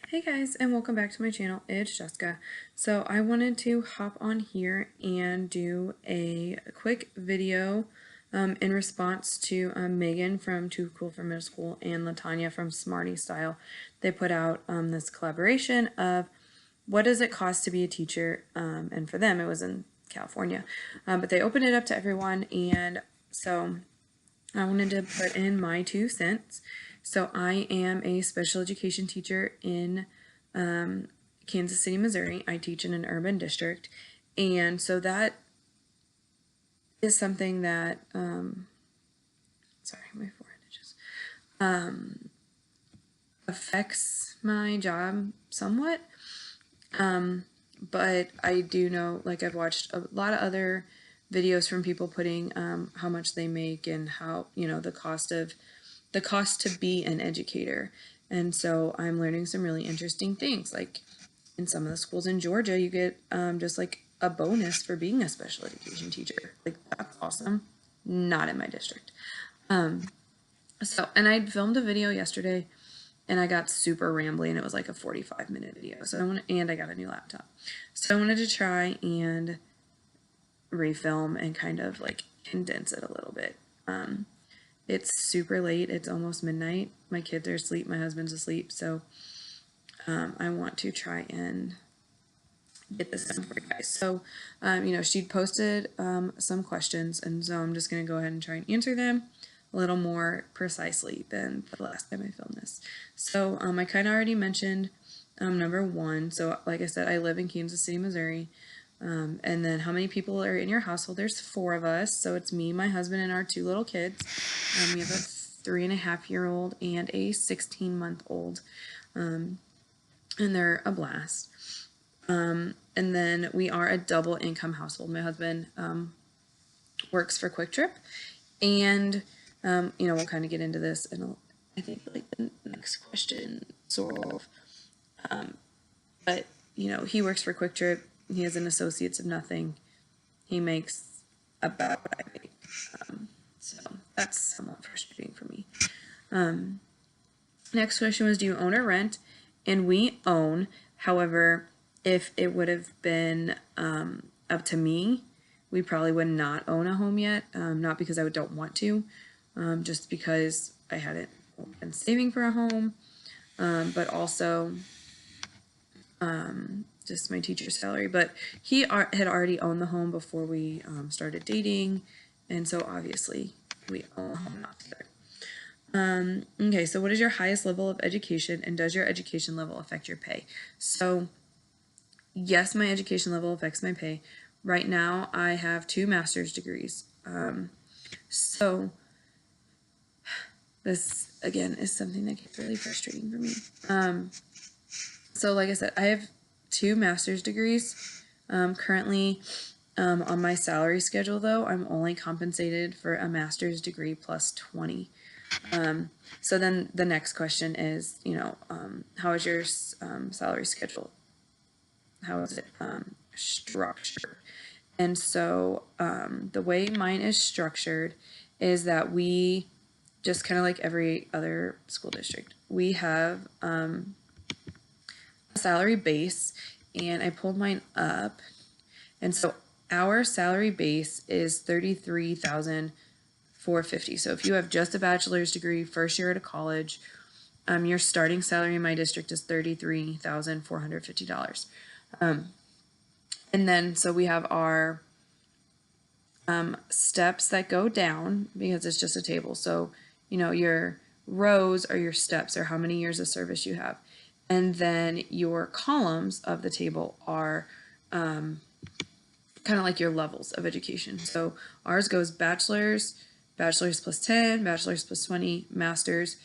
Hey guys, and welcome back to my channel. It's Jessica. So I wanted to hop on here and do a quick video in response to Megan from Too Cool for Middle School and Latanya from Smarty Style. They put out this collaboration of what does it cost to be a teacher, and for them it was in California, but they opened it up to everyone, and so I wanted to put in my 2 cents. So I am a special education teacher in Kansas City, Missouri. I teach in an urban district. And so that is something that, sorry, my forehead itches, affects my job somewhat. But I do know, like, I've watched a lot of other videos from people putting how much they make and how, the cost to be an educator. And so I'm learning some really interesting things. Like in some of the schools in Georgia, you get just like a bonus for being a special education teacher. Like, that's awesome. Not in my district. And I filmed a video yesterday and I got super rambly, and it was like a 45-minute video. So I got a new laptop. So I wanted to try and refilm and kind of like condense it a little bit. It's super late. It's almost midnight. My kids are asleep. My husband's asleep. So I want to try and get this done for you guys. So, she'd posted some questions, and so I'm just going to go ahead and try and answer them a little more precisely than the last time I filmed this. So I kind of already mentioned number one. So like I said, I live in Kansas City, Missouri. And then how many people are in your household? There's 4 of us. So it's me, my husband, and our 2 little kids. We have a 3.5-year-old and a 16-month-old. And they're a blast. And then we are a double income household. My husband works for Quick Trip, and we'll kind of get into this in I think like the next question, sort of. But he works for Quick Trip. He has an associates of nothing. He makes about what I make. So that's somewhat frustrating for me. Next question was, do you own or rent? And we own. However, if it would have been up to me, we probably would not own a home yet. Not because I don't want to, just because I hadn't been saving for a home, but also just my teacher's salary. But he had already owned the home before we started dating, and so obviously we own a home now together. Okay, so what is your highest level of education, and does your education level affect your pay? So yes, my education level affects my pay. Right now I have 2 master's degrees. So this again is something that gets really frustrating for me. So like I said, I have 2 master's degrees. Currently, on my salary schedule, though, I'm only compensated for a master's degree plus 20. So then the next question is, how is your salary schedule? How is it structured? And so the way mine is structured is that we, just kind of like every other school district, we have a salary base, and I pulled mine up, and so our salary base is $33,450. So if you have just a bachelor's degree, first year at a college, your starting salary in my district is $33,450. And then so we have our steps that go down, because it's just a table. So your rows are your steps, or how many years of service you have. And then your columns of the table are kind of like your levels of education. So ours goes bachelor's plus 10, bachelor's plus 20, master's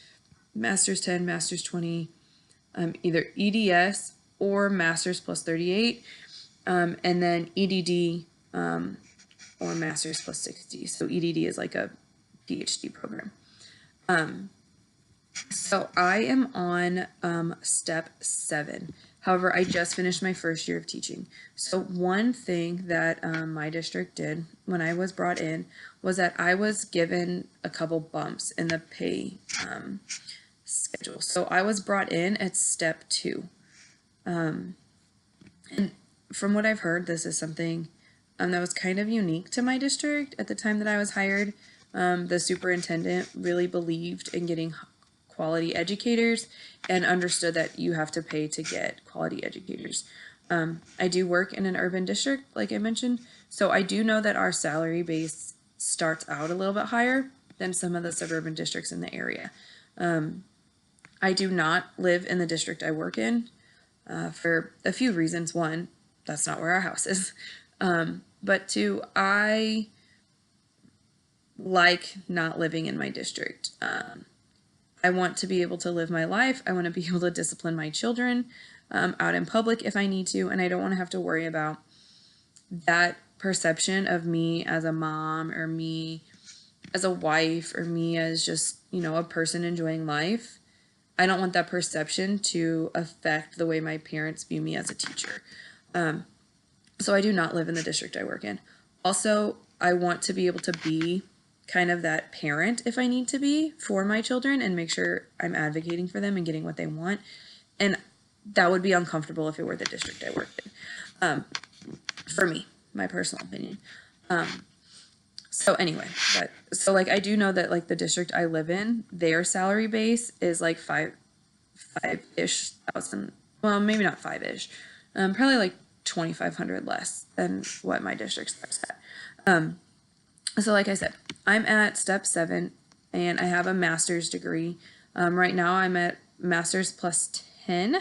10, master's 20, either EDS or master's plus 38, and then EDD or master's plus 60. So EDD is like a PhD program. So I am on step 7. However, I just finished my first year of teaching. So one thing that my district did when I was brought in was that I was given a couple bumps in the pay schedule. So I was brought in at step 2. And from what I've heard, this is something that was kind of unique to my district at the time that I was hired. The superintendent really believed in getting quality educators and understood that you have to pay to get quality educators. I do work in an urban district, like I mentioned, so I do know that our salary base starts out a little bit higher than some of the suburban districts in the area. I do not live in the district I work in for a few reasons. One, that's not where our house is. But two, I like not living in my district. I want to be able to live my life. I want to be able to discipline my children out in public if I need to, and I don't want to have to worry about that perception of me as a mom or me as a wife or me as just, a person enjoying life. I don't want that perception to affect the way my parents view me as a teacher. So I do not live in the district I work in. Also, I want to be able to be kind of that parent if I need to be for my children and make sure I'm advocating for them and getting what they want. And that would be uncomfortable if it were the district I worked in. For me, my personal opinion. So anyway, I do know that like the district I live in, their salary base is like five-ish thousand. Well, maybe not five-ish. Probably like 2,500 less than what my district starts at. So like I said, I'm at step 7 and I have a master's degree. Right now I'm at master's plus 10,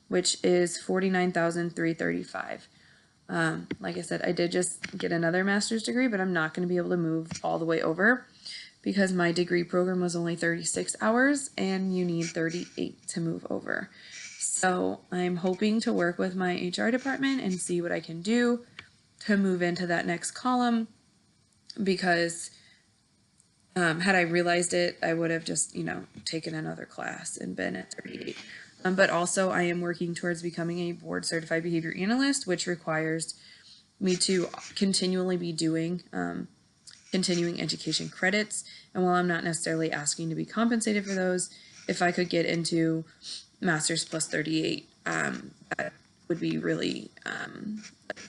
which is $49,335. Like I said, I did just get another master's degree, but I'm not going to be able to move all the way over because my degree program was only 36 hours and you need 38 to move over. So I'm hoping to work with my HR department and see what I can do to move into that next column because had I realized it, I would have just, taken another class and been at 38. But also I am working towards becoming a board certified behavior analyst, which requires me to continually be doing continuing education credits. And while I'm not necessarily asking to be compensated for those, if I could get into master's plus 38, that would be really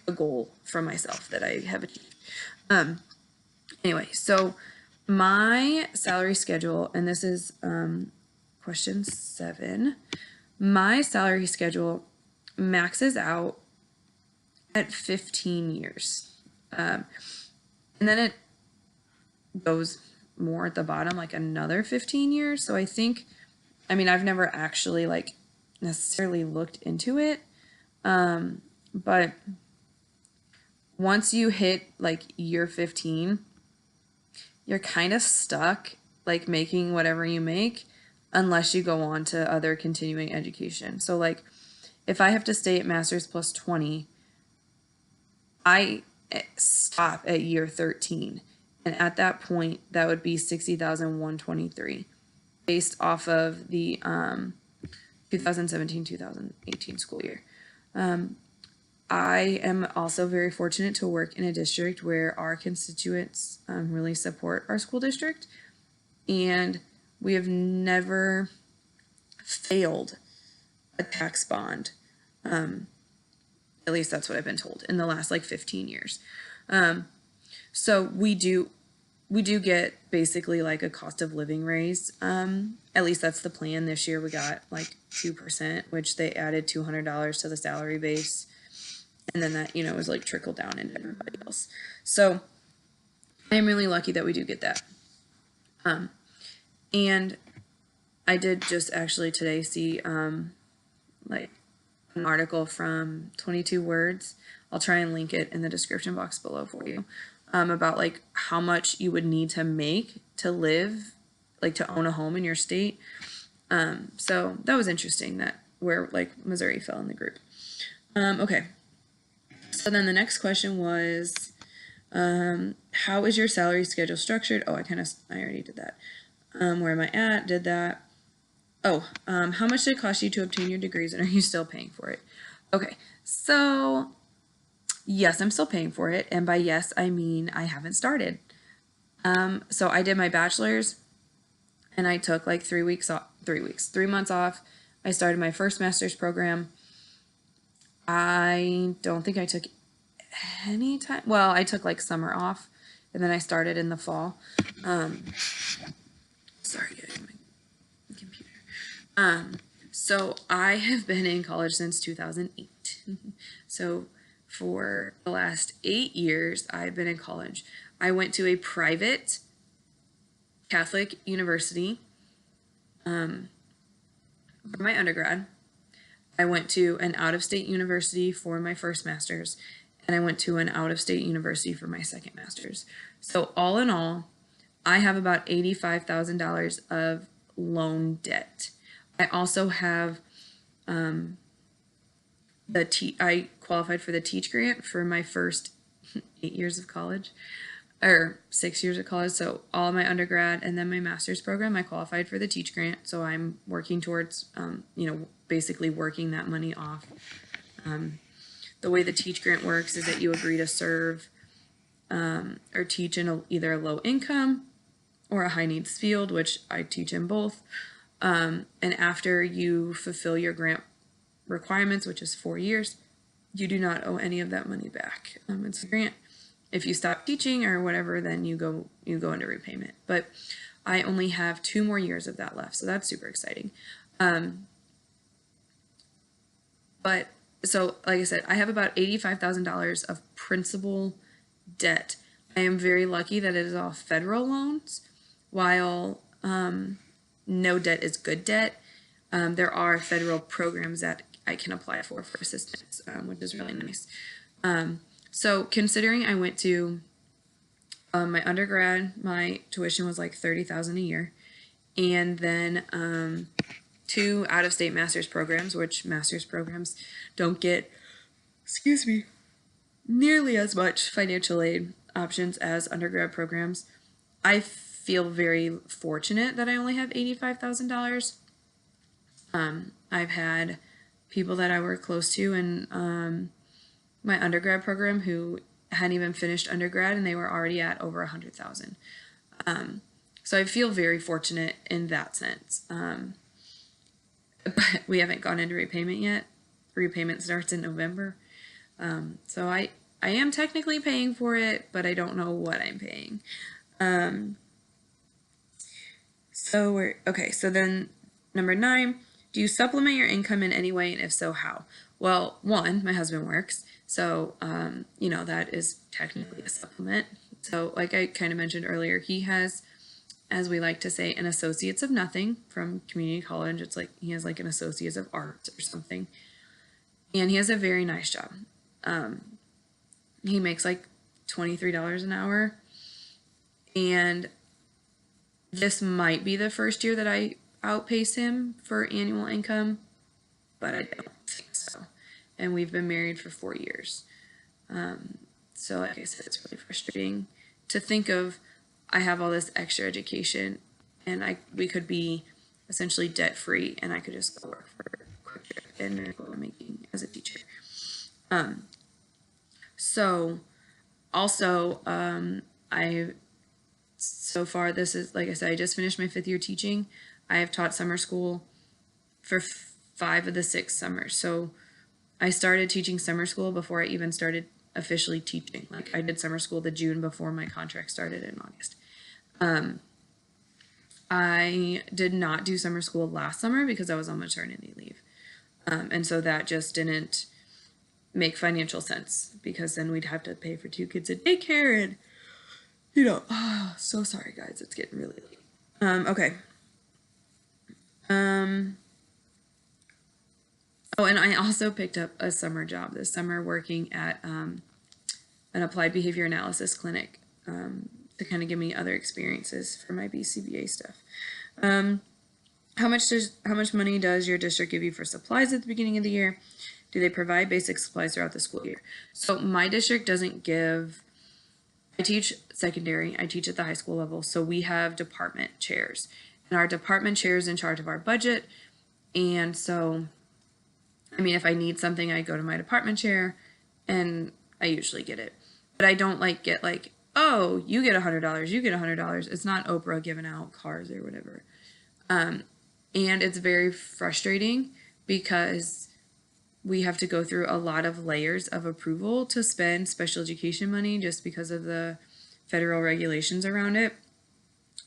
a goal for myself that I have achieved. Anyway, so my salary schedule, and this is question 7. My salary schedule maxes out at 15 years. And then it goes more at the bottom, like another 15 years. So I think, I've never actually necessarily looked into it. But once you hit year 15, you're kind of stuck making whatever you make unless you go on to other continuing education. So if I have to stay at master's plus 20, I stop at year 13. And at that point, that would be $60,123 based off of the 2017-2018 school year. I am also very fortunate to work in a district where our constituents really support our school district, and we have never failed a tax bond. At least that's what I've been told in the last 15 years. So we do get basically a cost of living raise. At least that's the plan. This year we got 2%, which they added $200 to the salary base. And then that, was trickled down into everybody else. So I'm really lucky that we do get that. And I did just actually today see an article from 22 Words. I'll try and link it in the description box below for you. About how much you would need to make to live, to own a home in your state. So that was interesting that where Missouri fell in the group. Okay. So then the next question was, how is your salary schedule structured? Oh, I already did that. Where am I at? Did that. Oh, how much did it cost you to obtain your degrees, and are you still paying for it? Okay, so yes, I'm still paying for it, and by yes, I mean I haven't started. So I did my bachelor's, and I took 3 weeks off, 3 weeks, 3 months off. I started my first master's program. I don't think I took any time. Well, I took like summer off, and then I started in the fall. Sorry, guys, my computer. So I have been in college since 2008. So for the last 8 years, I've been in college. I went to a private Catholic university for my undergrad. I went to an out-of-state university for my first master's, and I went to an out-of-state university for my second master's. So all in all, I have about $85,000 of loan debt. I also have I qualified for the Teach grant for my first 8 years of college, or 6 years of college. So all my undergrad and then my master's program, I qualified for the Teach grant. So I'm working towards, basically working that money off. The way the Teach grant works is that you agree to serve or teach in either a low income or a high needs field, which I teach in both. And after you fulfill your grant requirements, which is 4 years, you do not owe any of that money back. It's a grant. If you stop teaching or whatever, then you go into repayment. But I only have 2 more years of that left, so that's super exciting. But so, like I said, I have about $85,000 of principal debt. I am very lucky that it is all federal loans, while no debt is good debt. There are federal programs that I can apply for assistance, which is really nice. So considering I went to my undergrad, my tuition was like $30,000 a year, and then 2 out-of-state master's programs, which master's programs don't get, nearly as much financial aid options as undergrad programs. I feel very fortunate that I only have $85,000. I've had people that I work close to in my undergrad program who hadn't even finished undergrad and they were already at over 100,000. So I feel very fortunate in that sense. But we haven't gone into repayment yet. Repayment starts in November. So I am technically paying for it, but I don't know what I'm paying. So then number 9, do you supplement your income in any way, and if so, how? Well, 1, my husband works, so that is technically a supplement. So like I kind of mentioned earlier, he has, as we like to say, an Associates of Nothing from community college. It's like he has like an Associates of Arts or something, and he has a very nice job. He makes like $23 an hour, and this might be the first year that I outpace him for annual income, but I don't think so. And we've been married for 4 years. So like I said, it's really frustrating to think of, I have all this extra education and we could be essentially debt free and I could just go work for quicker and make what I'm making as a teacher. So also, so far, this is, like I said, I just finished my 5th year teaching. I have taught summer school for 5 of the 6 summers. So I started teaching summer school before I even started officially teaching. Like I did summer school the June before my contract started in August. I did not do summer school last summer because I was on maternity leave. And so that just didn't make financial sense because then we'd have to pay for 2 kids at daycare and, so sorry guys, it's getting really late. Okay. Oh, and I also picked up a summer job this summer working at an applied behavior analysis clinic to kind of give me other experiences for my BCBA stuff. How much money does your district give you for supplies at the beginning of the year? Do they provide basic supplies throughout the school year? So my district doesn't give. I teach secondary. I teach at the high school level. So we have department chairs. And our department chair is in charge of our budget. And so, if I need something, I go to my department chair and I usually get it. But I don't get oh, you get $100, you get $100. It's not Oprah giving out cars or whatever. And it's very frustrating because we have to go through a lot of layers of approval to spend special education money just because of the federal regulations around it.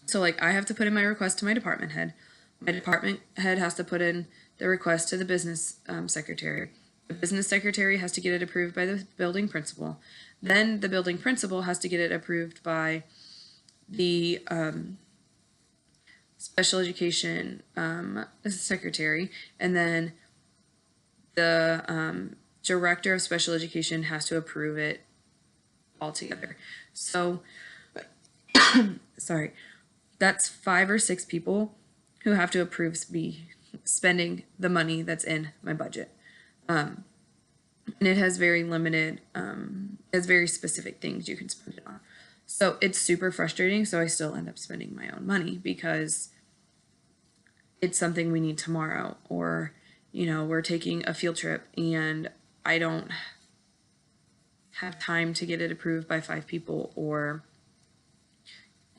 So like I have to put in my request to my department head. My department head has to put in the request to the business secretary. The business secretary has to get it approved by the building principal. Then the building principal has to get it approved by the special education secretary, and then the director of special education has to approve it altogether. So, sorry, that's 5 or 6 people who have to approve me spending the money that's in my budget. And it has very limited, has very specific things you can spend it on. So it's super frustrating. So I still end up spending my own money because it's something we need tomorrow, or, you know, we're taking a field trip and I don't have time to get it approved by 5 people, or,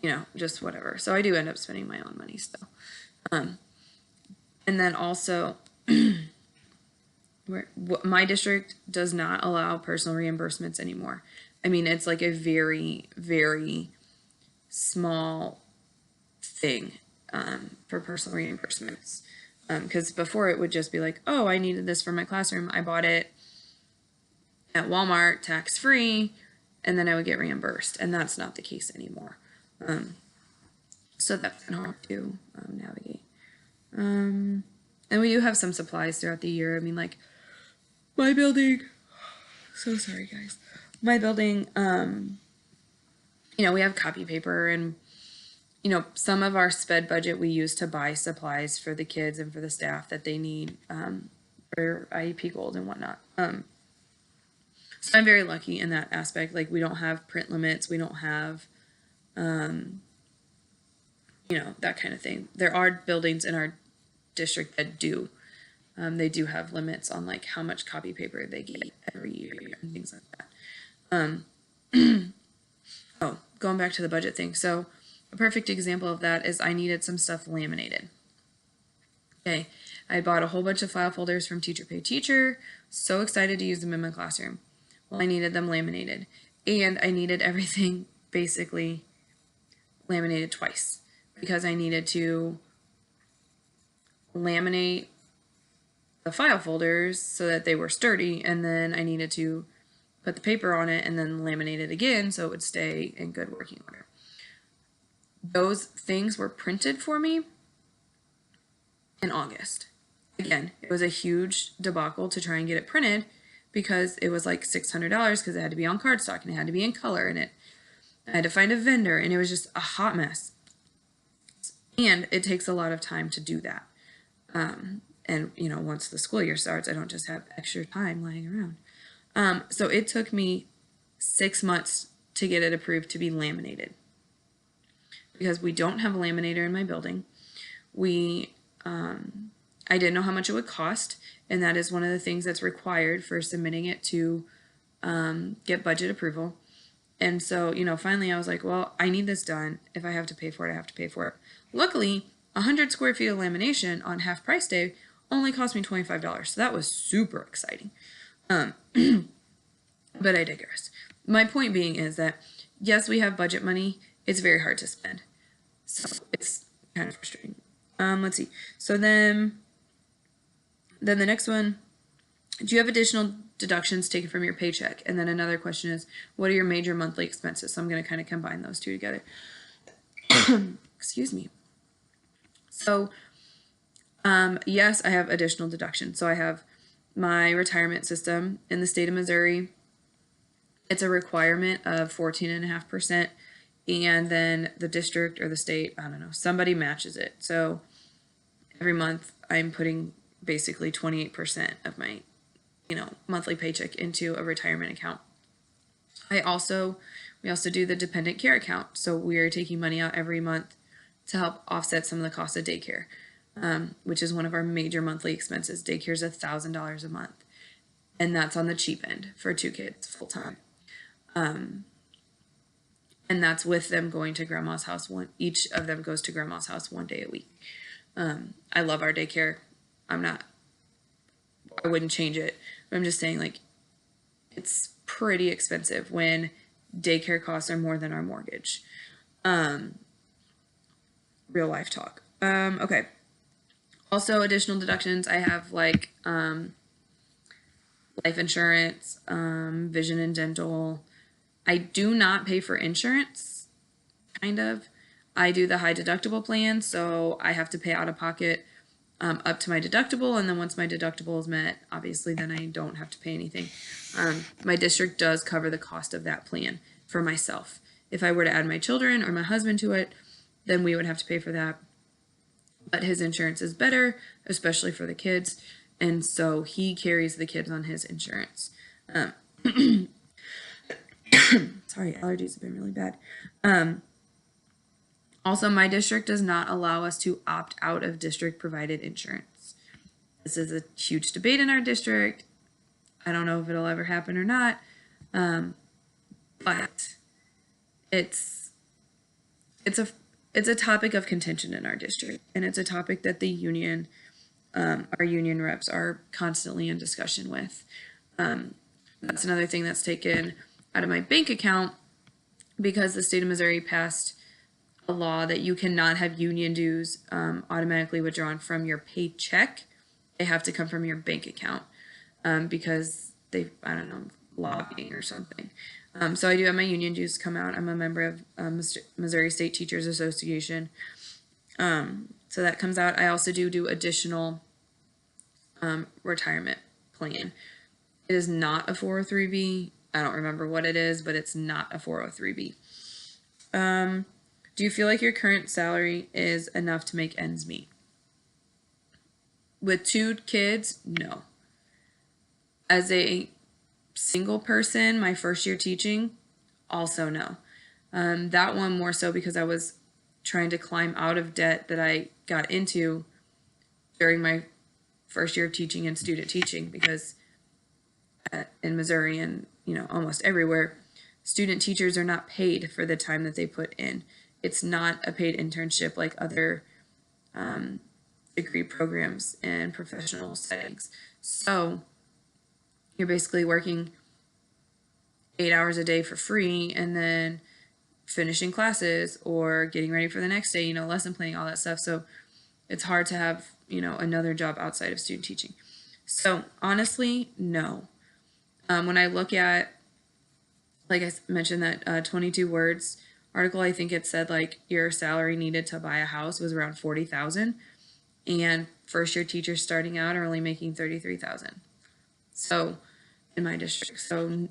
you know, just whatever. So I do end up spending my own money still. And then also, my district does not allow personal reimbursements anymore. I mean, it's like a very, very small thing for personal reimbursements. Because before it would just be like, oh, I needed this for my classroom. I bought it at Walmart tax-free, and then I would get reimbursed. And that's not the case anymore. So that's kind of hard to navigate. And we do have some supplies throughout the year. I mean, like my building, so sorry guys. My building, you know, we have copy paper, and, you know, some of our sped budget we use to buy supplies for the kids and for the staff that they need for IEP Gold and whatnot. So I'm very lucky in that aspect. Like, we don't have print limits. We don't have, you know, that kind of thing. There are buildings in our district that do. They do have limits on like how much copy paper they get every year and things like that. Oh, going back to the budget thing. So a perfect example of that is I needed some stuff laminated. Okay, I bought a whole bunch of file folders from Teacher Pay Teacher. So excited to use them in my classroom. Well, I needed them laminated, and I needed everything basically laminated twice because I needed to laminate the file folders so that they were sturdy, and then I needed to put the paper on it and then laminate it again so it would stay in good working order. Those things were printed for me in August. Again, it was a huge debacle to try and get it printed because it was like $600 because it had to be on cardstock and it had to be in color, and I had to find a vendor, and it was just a hot mess. And it takes a lot of time to do that. And, you know, once the school year starts, I don't just have extra time lying around. So it took me 6 months to get it approved to be laminated because we don't have a laminator in my building. I didn't know how much it would cost, and that is one of the things that's required for submitting it to get budget approval. And so, you know, finally I was like, well, I need this done. If I have to pay for it, I have to pay for it. Luckily, 100 square feet of lamination on half price day only cost me $25. So that was super exciting. But I digress. My point being is that, yes, we have budget money. It's very hard to spend. So it's kind of frustrating. Let's see. So then the next one, do you have additional deductions taken from your paycheck? And then another question is, what are your major monthly expenses? So I'm going to kind of combine those two together. Excuse me. So, yes, I have additional deductions. So I have my retirement system in the state of Missouri. It's a requirement of 14.5%. And then the district or the state, I don't know, somebody matches it. So every month I'm putting basically 28% of my, you know, monthly paycheck into a retirement account. We also do the dependent care account. So we are taking money out every month to help offset some of the cost of daycare, which is one of our major monthly expenses. Daycare is $1,000 a month, and that's on the cheap end for 2 kids full time. And that's with them going to grandma's house each of them goes to grandma's house 1 day a week. I love our daycare. I wouldn't change it. But I'm just saying, like, it's pretty expensive when daycare costs are more than our mortgage. Real life talk. Okay. Also, additional deductions. I have like life insurance, vision and dental. I do not pay for insurance, kind of. I do the high deductible plan, so I have to pay out of pocket up to my deductible, and then once my deductible is met, obviously then I don't have to pay anything. My district does cover the cost of that plan for myself. If I were to add my children or my husband to it, then we would have to pay for that. But his insurance is better, especially for the kids, and so he carries the kids on his insurance. Sorry, allergies have been really bad. Also, my district does not allow us to opt out of district provided insurance. This is a huge debate in our district. I don't know if it'll ever happen or not, but it's a topic of contention in our district, and it's a topic that the union, our union reps, are constantly in discussion with. That's another thing that's taken out of my bank account because the state of Missouri passed a law that you cannot have union dues automatically withdrawn from your paycheck. They have to come from your bank account because I don't know, lobbying or something. So I do have my union dues come out. I'm a member of Missouri State Teachers Association. So that comes out. I also do additional retirement plan. It is not a 403B. I don't remember what it is, but it's not a 403B. Do you feel like your current salary is enough to make ends meet? With 2 kids, no. As a single person, my first year teaching, also no. That one more so because I was trying to climb out of debt that I got into during my first year of teaching and student teaching, because in Missouri and almost everywhere, student teachers are not paid for the time that they put in. It's not a paid internship like other degree programs and professional settings. So you're basically working 8 hours a day for free and then finishing classes or getting ready for the next day, lesson planning, all that stuff. So it's hard to have, another job outside of student teaching. So honestly, no. When I look at, like I mentioned, that 22 words article, I think it said like your salary needed to buy a house was around $40,000, and first year teachers starting out are only making $33,000. So in my district, so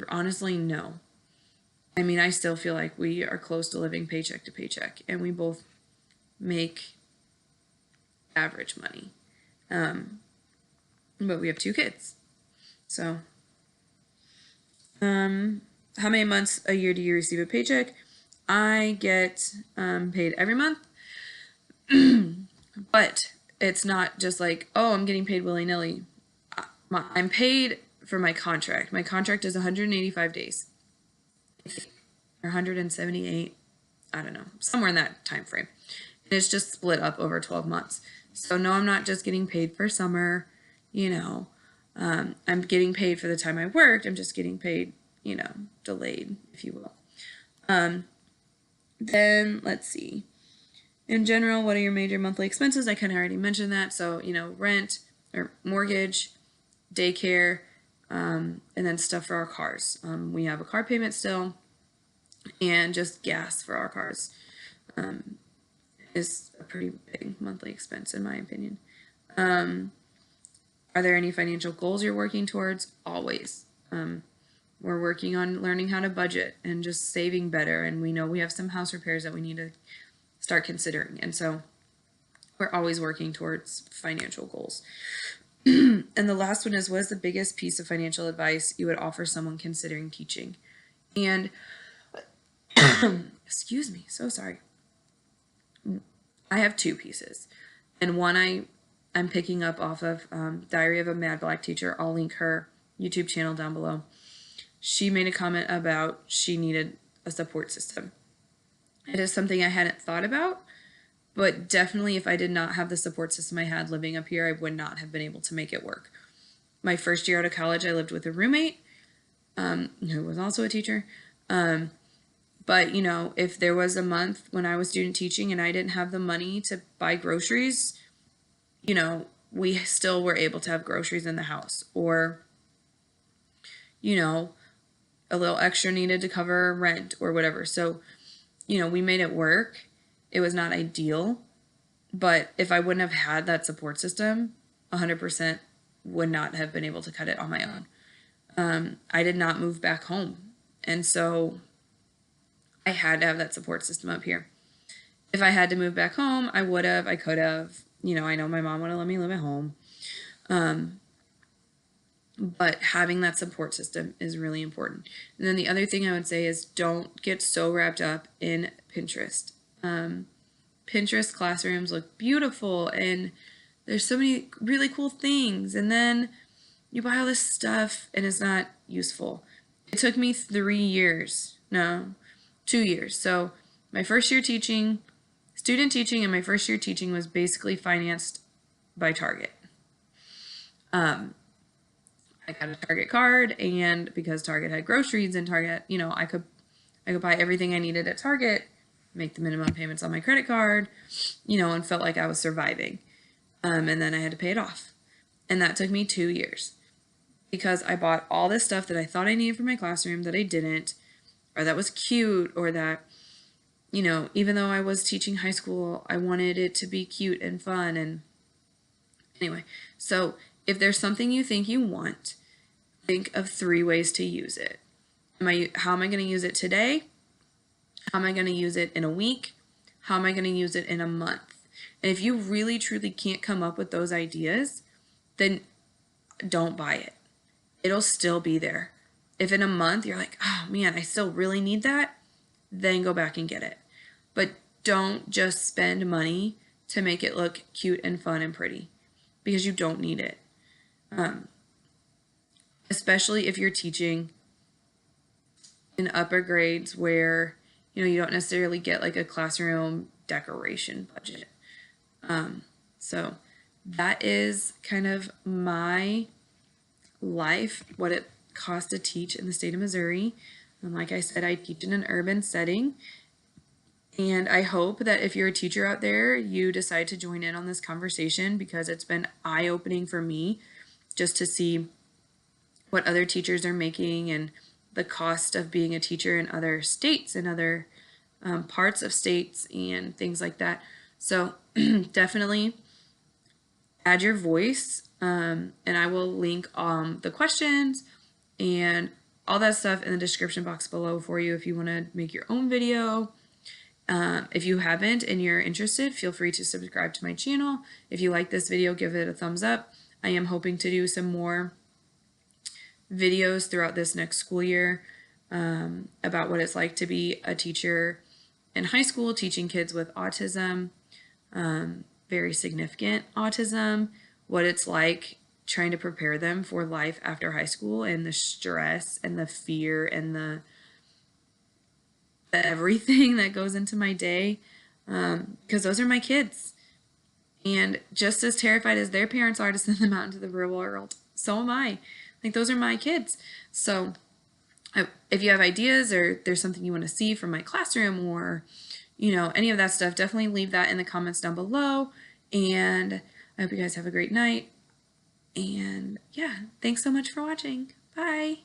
honestly, no. I mean, I still feel like we are close to living paycheck to paycheck, and we both make average money. But we have 2 kids. So, how many months a year do you receive a paycheck? I get paid every month, but it's not just like, oh, I'm getting paid willy-nilly. I'm paid for my contract. My contract is 185 days. Or 178, I don't know, somewhere in that time frame. And it's just split up over 12 months. So no, I'm not just getting paid for summer, I'm getting paid for the time I worked. I'm just getting paid, delayed, if you will. Then let's see. In general, what are your major monthly expenses? I kind of already mentioned that. So, rent or mortgage, daycare, and then stuff for our cars. We have a car payment still, and just gas for our cars is a pretty big monthly expense in my opinion. Are there any financial goals you're working towards? Always. We're working on learning how to budget and just saving better, and we know we have some house repairs that we need to start considering, and so we're always working towards financial goals. And the last one is, what is the biggest piece of financial advice you would offer someone considering teaching? And excuse me, so sorry. I have 2 pieces, and one I'm picking up off of Diary of a Mad Black Teacher. I'll link her YouTube channel down below. She made a comment about she needed a support system. It is something I hadn't thought about, But definitely if I did not have the support system I had living up here, I would not have been able to make it work. My first year out of college, I lived with a roommate who was also a teacher. But, you know, if there was a month when I was student teaching and I didn't have the money to buy groceries, you know, we still were able to have groceries in the house. Or, you know, a little extra needed to cover rent or whatever. So, you know, we made it work. It was not ideal. But if I wouldn't have had that support system, 100% would not have been able to cut it on my own. I did not move back home. And so I had to have that support system up here. If I had to move back home, I could have, you know, I know my mom would have let me live at home. But having that support system is really important. And then the other thing I would say is don't get so wrapped up in Pinterest. Pinterest classrooms look beautiful and there's so many really cool things. And then you buy all this stuff and it's not useful. It took me 2 years. So my first year teaching, student teaching, and my first year teaching was basically financed by Target. I got a Target card, and because Target had groceries and Target, you know, I could buy everything I needed at Target, make the minimum payments on my credit card, you know, and felt like I was surviving. And then I had to pay it off. And that took me 2 years because I bought all this stuff that I thought I needed for my classroom that I didn't, or that was cute, or that, you know, even though I was teaching high school, I wanted it to be cute and fun. And anyway, so if there's something you think you want, think of 3 ways to use it. How am I going to use it today? How am I going to use it in a week? How am I going to use it in a month? And if you really truly can't come up with those ideas, then don't buy it. It'll still be there. If in a month you're like, oh man, I still really need that, then go back and get it. But don't just spend money to make it look cute and fun and pretty, because you don't need it. Especially if you're teaching in upper grades where, you know, you don't necessarily get like a classroom decoration budget. So that is kind of my life, what it costs to teach in the state of Missouri. And like I said, I teach in an urban setting. And I hope that if you're a teacher out there, you decide to join in on this conversation, because it's been eye-opening for me just to see what other teachers are making and the cost of being a teacher in other states and other parts of states and things like that. So definitely add your voice, and I will link the questions and all that stuff in the description box below for you if you want to make your own video. If you haven't and you're interested, feel free to subscribe to my channel. If you like this video, give it a thumbs up. I am hoping to do some more videos throughout this next school year about what it's like to be a teacher in high school, teaching kids with autism, very significant autism, what it's like trying to prepare them for life after high school, and the stress and the fear and the everything that goes into my day, because those are my kids. And just as terrified as their parents are to send them out into the real world, so am I. Like, those are my kids. So if you have ideas or there's something you want to see from my classroom, or, you know, any of that stuff, definitely leave that in the comments down below. And I hope you guys have a great night. And yeah, thanks so much for watching. Bye.